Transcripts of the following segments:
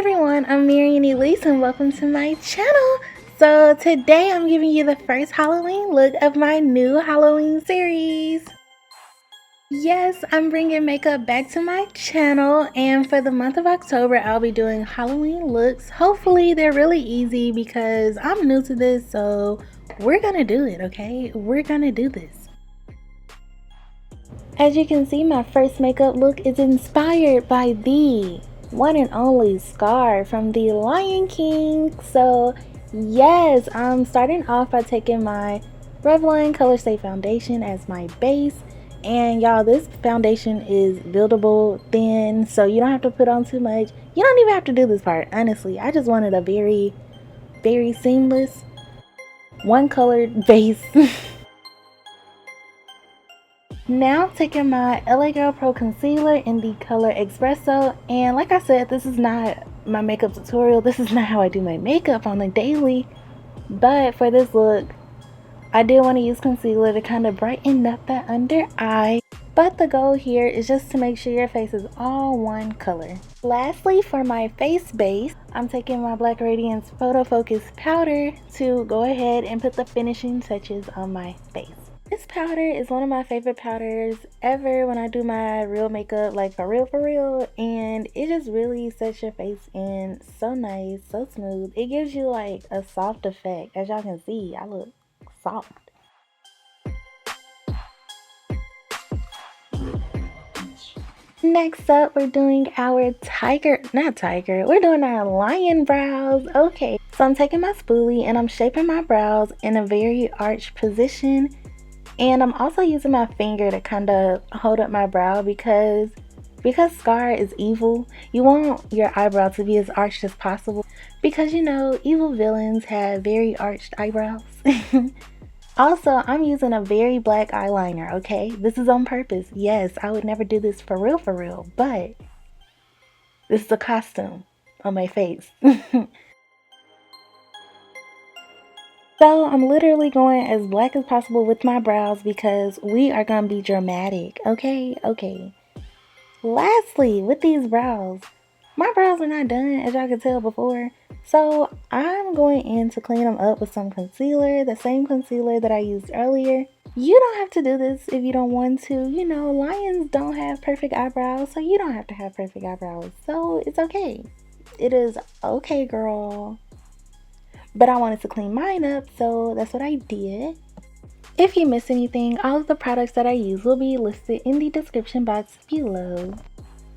everyone, I'm Marian Elise and welcome to my channel. So today I'm giving you the first Halloween look of my new Halloween series. Yes, I'm bringing makeup back to my channel, and for the month of October I'll be doing Halloween looks. Hopefully they're really easy because I'm new to this, so we're gonna do it, okay? We're gonna do this. As you can see, my first makeup look is inspired by the one and only Scar from The Lion King. So yes, I'm starting off by taking my Revlon Colorstay foundation as my base. And y'all, this foundation is buildable thin, so you don't have to put on too much. You don't even have to do this part, honestly. I just wanted a very seamless one colored base. Now taking my LA Girl Pro Concealer in the color Espresso, and like I said, this is not my makeup tutorial. This is not how I do my makeup on a daily, but for this look, I did want to use concealer to kind of brighten up that under eye. But the goal here is just to make sure your face is all one color. Lastly, for my face base, I'm taking my Black Radiance Photo Focus powder to go ahead and put the finishing touches on my face. This powder is one of my favorite powders ever when I do my real makeup, like for real, and it just really sets your face in so nice, so smooth. It gives you like a soft effect. As y'all can see, I look soft. Next up, we're doing our we're doing our lion brows. Okay, so I'm taking my spoolie and I'm shaping my brows in a very arched position. And I'm also using my finger to kind of hold up my brow because Scar is evil. You want your eyebrow to be as arched as possible because, you know, evil villains have very arched eyebrows. Also, I'm using a very black eyeliner, okay? This is on purpose. Yes, I would never do this for real, but this is a costume on my face. So I'm literally going as black as possible with my brows because we are going to be dramatic, okay? Lastly, with these brows, my brows are not done, as y'all could tell before. So I'm going in to clean them up with some concealer, the same concealer that I used earlier. You don't have to do this if you don't want to. You know, lions don't have perfect eyebrows, so you don't have to have perfect eyebrows. So it's okay. It is okay, girl. But I wanted to clean mine up, so that's what I did. If you miss anything, all of the products that I use will be listed in the description box below.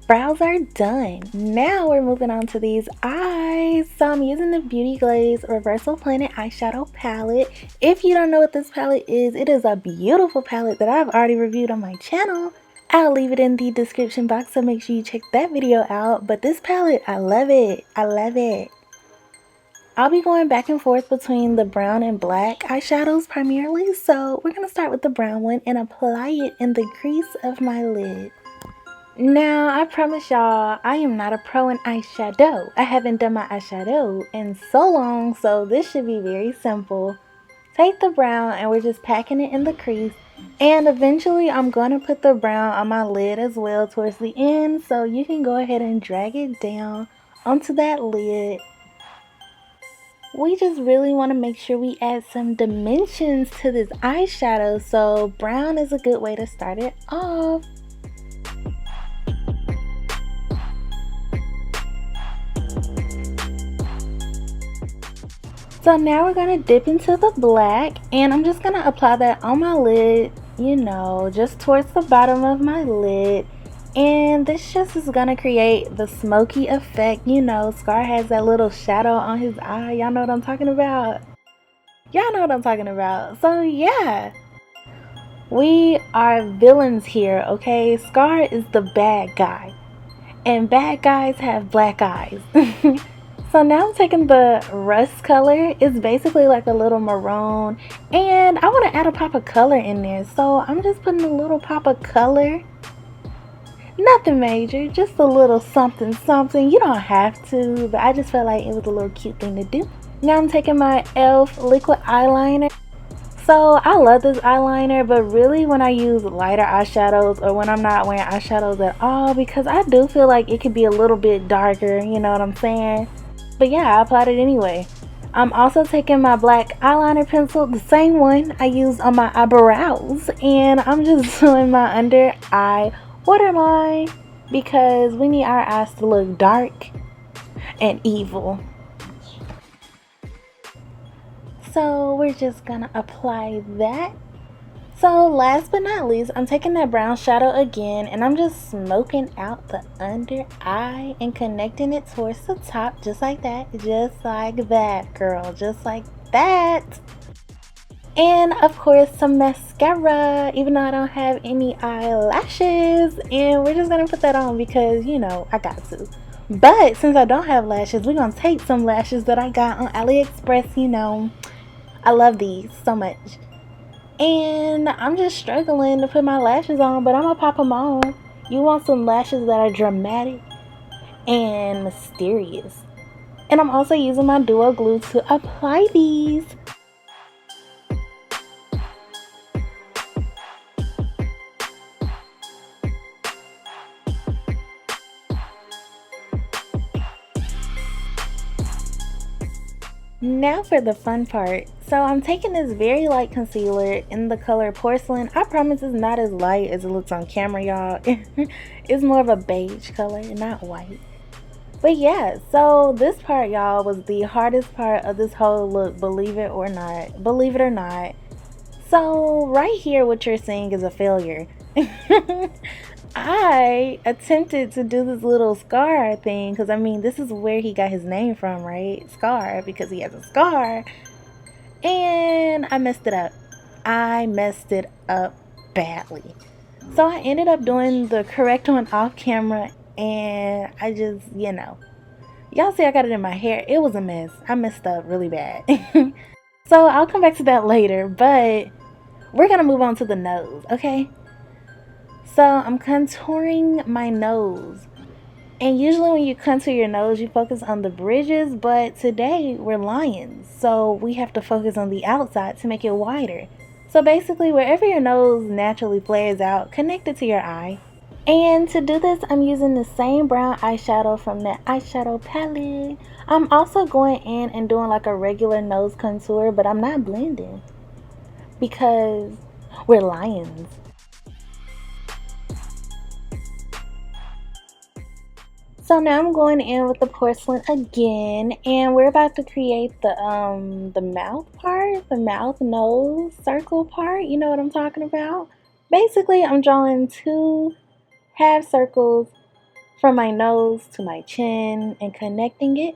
Brows are done. Now we're moving on to these eyes. So I'm using the Beauty Glazed Reversal Planet eyeshadow palette. If you don't know what this palette is, it is a beautiful palette that I've already reviewed on my channel. I'll leave it in the description box, so make sure you check that video out. But this palette, I love it. I love it. I'll be going back and forth between the brown and black eyeshadows primarily, so we're going to start with the brown one and apply it in the crease of my lid. Now, I promise y'all, I am not a pro in eyeshadow. I haven't done my eyeshadow in so long, so this should be very simple. Take the brown and we're just packing it in the crease, and eventually I'm going to put the brown on my lid as well towards the end, so you can go ahead and drag it down onto that lid. We just really want to make sure we add some dimensions to this eyeshadow, so brown is a good way to start it off. So now we're going to dip into the black, and I'm just going to apply that on my lid, you know, just towards the bottom of my lid. And this just is gonna create the smoky effect. You know, Scar has that little shadow on his eye. Y'all know what I'm talking about? Y'all know what I'm talking about. So yeah, we are villains here, okay? Scar is the bad guy, and bad guys have black eyes. So now I'm taking the rust color. It's basically like a little maroon, and I want to add a pop of color in there, so I'm just putting a little pop of color. Nothing major, just a little something. You don't have to, but I just felt like it was a little cute thing to do. Now I'm taking my E.L.F liquid eyeliner. So I love this eyeliner, but really when I use lighter eyeshadows or when I'm not wearing eyeshadows at all, because I do feel like it could be a little bit darker, you know what I'm saying? But yeah, I applied it anyway. I'm also taking my black eyeliner pencil, the same one I used on my eyebrows, and I'm just doing my under eye waterline because we need our eyes to look dark and evil. So we're just gonna apply that. So last but not least, I'm taking that brown shadow again and I'm just smoking out the under eye and connecting it towards the top just like that. Just like that, girl. Just like that. And of course some mascara, even though I don't have any eyelashes. And we're just gonna put that on because, you know, I got to. But since I don't have lashes, we're gonna take some lashes that I got on Aliexpress. You know, I love these so much. And I'm just struggling to put my lashes on, but I'm gonna pop them on. You want some lashes that are dramatic and mysterious. And I'm also using my duo glue to apply these. Now for the fun part. So I'm taking this very light concealer in the color Porcelain. I promise it's not as light as it looks on camera, y'all. It's more of a beige color, not white. But yeah, so this part, y'all, was the hardest part of this whole look, believe it or not. Believe it or not. So right here, what you're seeing is a failure. I attempted to do this little scar thing because I mean, this is where he got his name from, right? Scar, because he has a scar. And I messed it up. I messed it up badly. So I ended up doing the correct one off camera and I just, you know, y'all see I got it in my hair. It was a mess. I messed up really bad. So I'll come back to that later, but we're gonna move on to the nose, okay? So I'm contouring my nose. And usually when you contour your nose, you focus on the bridges, but today we're lions. So we have to focus on the outside to make it wider. So basically wherever your nose naturally flares out, connect it to your eye. And to do this, I'm using the same brown eyeshadow from that eyeshadow palette. I'm also going in and doing like a regular nose contour, but I'm not blending because we're lions. So now I'm going in with the Porcelain again, and we're about to create the mouth part, the mouth nose circle part. You know what I'm talking about? Basically, I'm drawing two half circles from my nose to my chin and connecting it.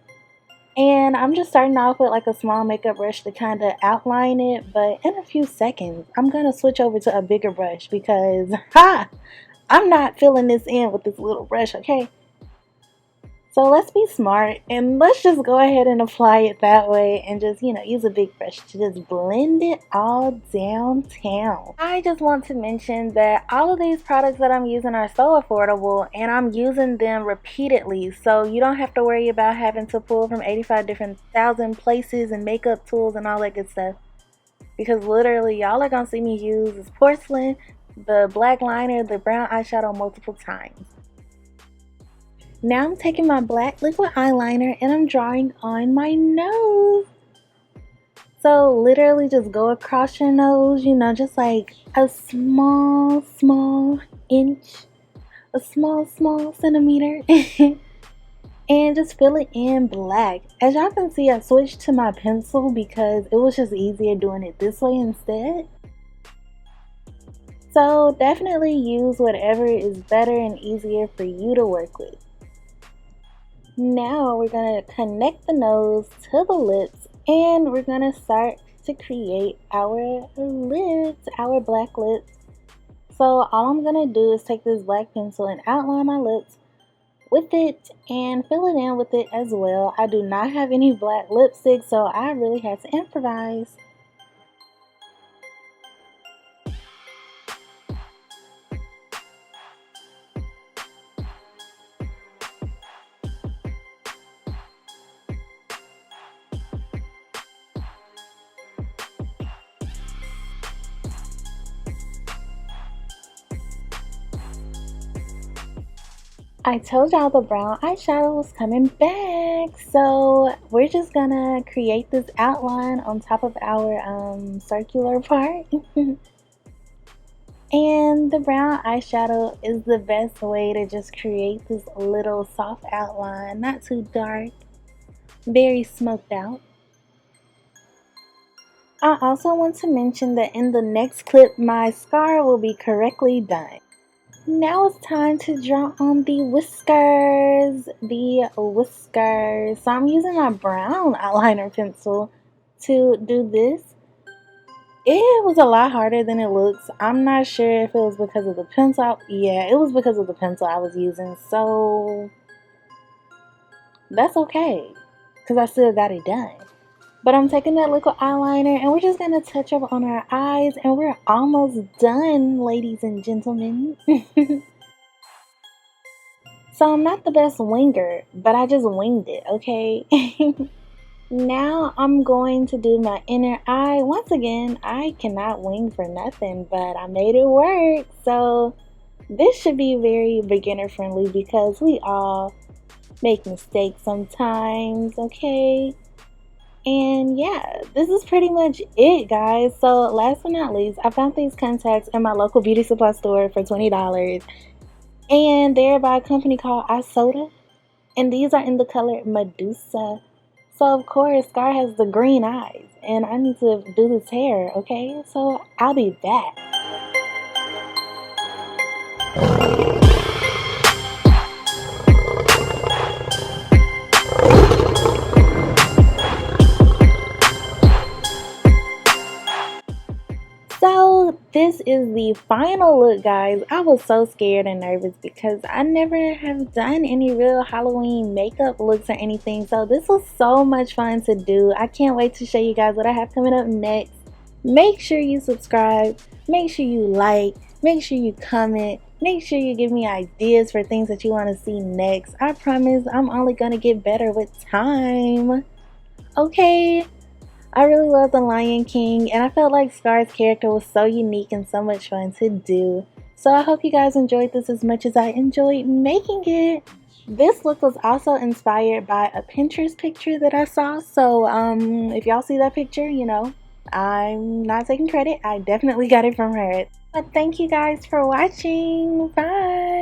And I'm just starting off with like a small makeup brush to kind of outline it, but in a few seconds, I'm going to switch over to a bigger brush because, I'm not filling this in with this little brush, okay? So let's be smart and let's just go ahead and apply it that way and just, you know, use a big brush to just blend it all downtown. I just want to mention that all of these products that I'm using are so affordable and I'm using them repeatedly. So you don't have to worry about having to pull from 85 different thousand places and makeup tools and all that good stuff. Because literally y'all are going to see me use this Porcelain, the black liner, the brown eyeshadow multiple times. Now I'm taking my black liquid eyeliner and I'm drawing on my nose. So literally just go across your nose, you know, just like a small inch, a small centimeter. And just fill it in black. As y'all can see, I switched to my pencil because it was just easier doing it this way instead. So definitely use whatever is better and easier for you to work with. Now we're going to connect the nose to the lips and we're going to start to create our lips, our black lips. So all I'm going to do is take this black pencil and outline my lips with it and fill it in with it as well. I do not have any black lipstick, so I really had to improvise. I told y'all the brown eyeshadow was coming back, so we're just gonna create this outline on top of our circular part. And the brown eyeshadow is the best way to just create this little soft outline, not too dark, very smoked out. I also want to mention that in the next clip, my scar will be correctly done. Now it's time to draw on the whiskers. So I'm using my brown eyeliner pencil to do this. It was a lot harder than it looks. I'm not sure if it was because of the pencil. Yeah, it was because of the pencil I was using. So that's okay, because I still got it done. But I'm taking that liquid eyeliner and we're just going to touch up on our eyes. And we're almost done, ladies and gentlemen. So I'm not the best winger, but I just winged it, okay? Now I'm going to do my inner eye. Once again, I cannot wing for nothing, but I made it work. So this should be very beginner friendly because we all make mistakes sometimes, okay? And yeah, this is pretty much it, guys. So last but not least, I found these contacts in my local beauty supply store for $20. And they're by a company called iSoda. And these are in the color Medusa. So of course, Scar has the green eyes. And I need to do this hair, okay? So I'll be back. So this is the final look, guys. I was so scared and nervous because I never have done any real Halloween makeup looks or anything. So this was so much fun to do. I can't wait to show you guys what I have coming up next. Make sure you subscribe. Make sure you like. Make sure you comment. Make sure you give me ideas for things that you want to see next. I promise I'm only going to get better with time. Okay? I really love The Lion King, and I felt like Scar's character was so unique and so much fun to do. So I hope you guys enjoyed this as much as I enjoyed making it. This look was also inspired by a Pinterest picture that I saw. So if y'all see that picture, you know, I'm not taking credit. I definitely got it from her. But thank you guys for watching. Bye!